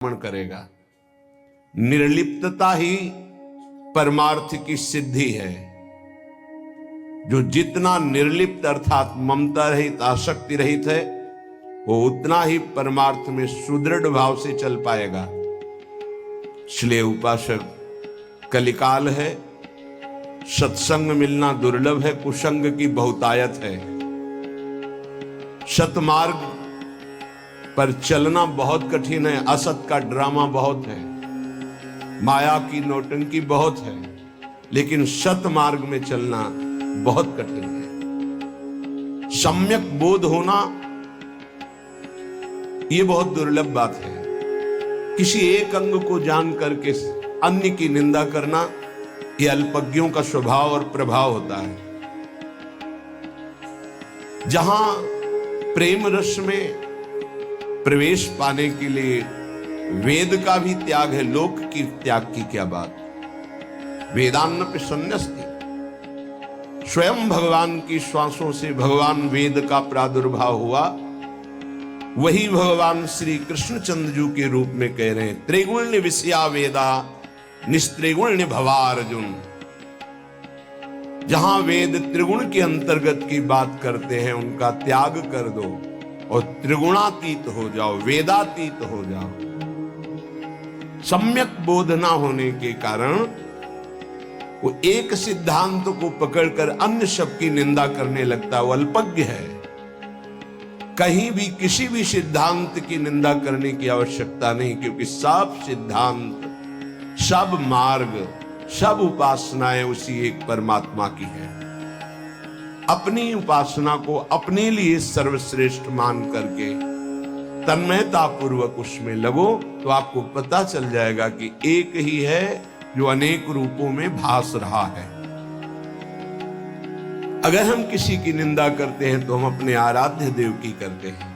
करेगा। निर्लिप्तता ही परमार्थ की सिद्धि है। जो जितना निर्लिप्त अर्थात ममता रहित, आसक्ति रहित है, वो उतना ही परमार्थ में सुदृढ़ भाव से चल पाएगा। इसलिए उपासक, कलिकाल है, सत्संग मिलना दुर्लभ है, कुसंग की बहुतायत है। सतमार्ग पर चलना बहुत कठिन है, असत का ड्रामा बहुत है, माया की नौटंकी बहुत है, लेकिन सत मार्ग में चलना बहुत कठिन है। सम्यक बोध होना यह बहुत दुर्लभ बात है। किसी एक अंग को जान करके अन्य की निंदा करना यह अल्पज्ञों का स्वभाव और प्रभाव होता है। जहां प्रेम रस में प्रवेश पाने के लिए वेद का भी त्याग है, लोक की त्याग की क्या बात। वेदान्न पे संन्यास्ति, स्वयं भगवान की श्वासों से भगवान वेद का प्रादुर्भाव हुआ। वही भगवान श्री कृष्णचंद्र जी के रूप में कह रहे हैं, त्रिगुण्य विषया वेदा निस्त्रिगुण्य भवा अर्जुन। जहां वेद त्रिगुण के अंतर्गत की बात करते हैं, उनका त्याग कर दो और त्रिगुणातीत हो जाओ, वेदातीत हो जाओ। सम्यक बोध ना होने के कारण वो एक सिद्धांत को पकड़कर अन्य सब की निंदा करने लगता है, वो अल्पज्ञ है। कहीं भी किसी भी सिद्धांत की निंदा करने की आवश्यकता नहीं, क्योंकि सब सिद्धांत, सब मार्ग, सब उपासनाएं उसी एक परमात्मा की है। अपनी उपासना को अपने लिए सर्वश्रेष्ठ मान करके तन्मयता पूर्वक उसमें लगो, तो आपको पता चल जाएगा कि एक ही है जो अनेक रूपों में भास रहा है। अगर हम किसी की निंदा करते हैं तो हम अपने आराध्य देव की करते हैं,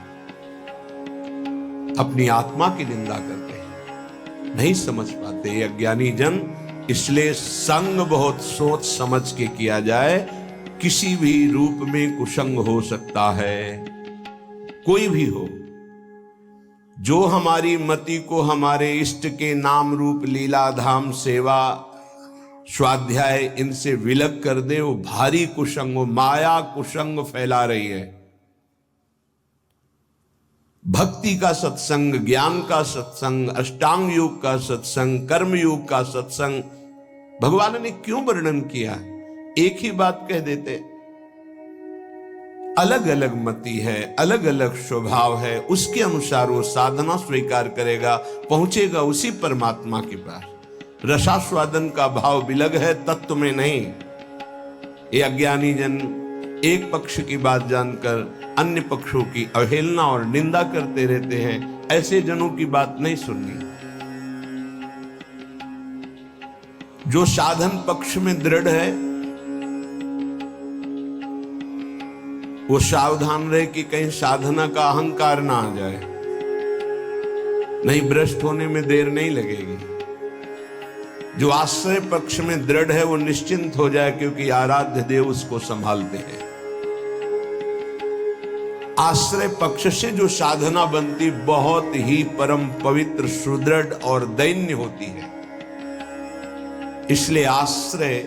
अपनी आत्मा की निंदा करते हैं। नहीं समझ पाते ये अज्ञानी जन। इसलिए संग बहुत सोच समझ के किया जाए। किसी भी रूप में कुसंग हो सकता है, कोई भी हो। जो हमारी मति को हमारे इष्ट के नाम रूप लीला धाम सेवा स्वाध्याय इनसे विलग कर दे, वो भारी कुसंग, वो माया कुसंग फैला रही है। भक्ति का सत्संग, ज्ञान का सत्संग, अष्टांग योग का सत्संग, कर्म योग का सत्संग भगवान ने क्यों वर्णन किया? एक ही बात कह देते। अलग अलग मति है, अलग अलग स्वभाव है, उसके अनुसार वो साधना स्वीकार करेगा, पहुंचेगा उसी परमात्मा के पास। रसास्वादन का भाव विलग है, तत्व में नहीं। ये अज्ञानी जन एक पक्ष की बात जानकर अन्य पक्षों की अवहेलना और निंदा करते रहते हैं। ऐसे जनों की बात नहीं सुननी। जो साधन पक्ष में दृढ़ है वो सावधान रहे कि कहीं साधना का अहंकार ना आ जाए, नहीं भ्रष्ट होने में देर नहीं लगेगी। जो आश्रय पक्ष में दृढ़ है वो निश्चिंत हो जाए, क्योंकि आराध्य देव उसको संभालते हैं। आश्रय पक्ष से जो साधना बनती बहुत ही परम पवित्र, सुदृढ़ और दैन्य होती है। इसलिए आश्रय,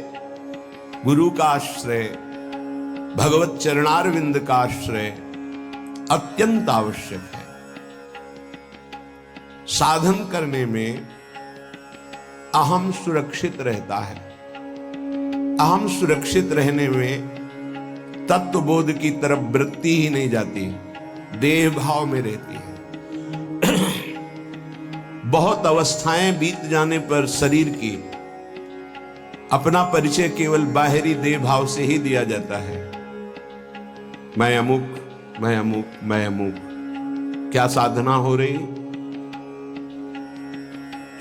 गुरु का आश्रय, भगवत चरणारविंद का आश्रय अत्यंत आवश्यक है। साधन करने में अहम सुरक्षित रहता है। अहम सुरक्षित रहने में तत्वबोध की तरफ वृत्ति ही नहीं जाती, देह भाव में रहती है। बहुत अवस्थाएं बीत जाने पर शरीर की अपना परिचय केवल बाहरी देह भाव से ही दिया जाता है। मैं अमुक, मैं अमुक, मैं अमुक। क्या साधना हो रही?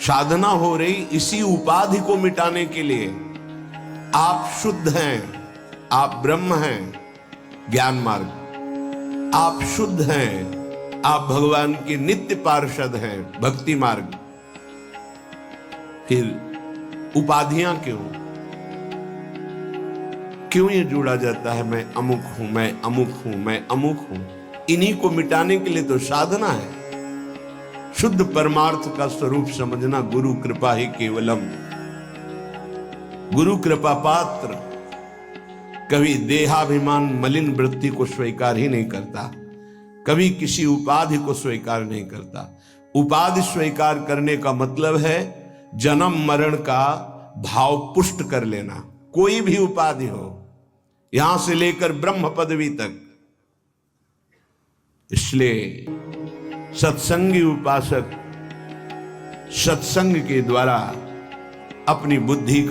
साधना हो रही इसी उपाधि को मिटाने के लिए। आप शुद्ध हैं, आप ब्रह्म हैं, ज्ञान मार्ग। आप शुद्ध हैं, आप भगवान के नित्य पार्षद हैं, भक्ति मार्ग। फिर उपाधियां क्यों ये जोड़ा जाता है? मैं अमुक हूं, मैं अमुक हूं, मैं अमुक हूं। इन्हीं को मिटाने के लिए तो साधना है। शुद्ध परमार्थ का स्वरूप समझना गुरु कृपा ही केवलम। गुरु कृपा पात्र कभी देहाभिमान मलिन वृत्ति को स्वीकार ही नहीं करता, कभी किसी उपाधि को स्वीकार नहीं करता। उपाधि स्वीकार करने का मतलब है जन्म मरण का भाव पुष्ट कर लेना। कोई भी उपाधि हो, यहां से लेकर ब्रह्म पदवी तक। इसलिए सत्संगी उपासक सत्संग के द्वारा अपनी बुद्धि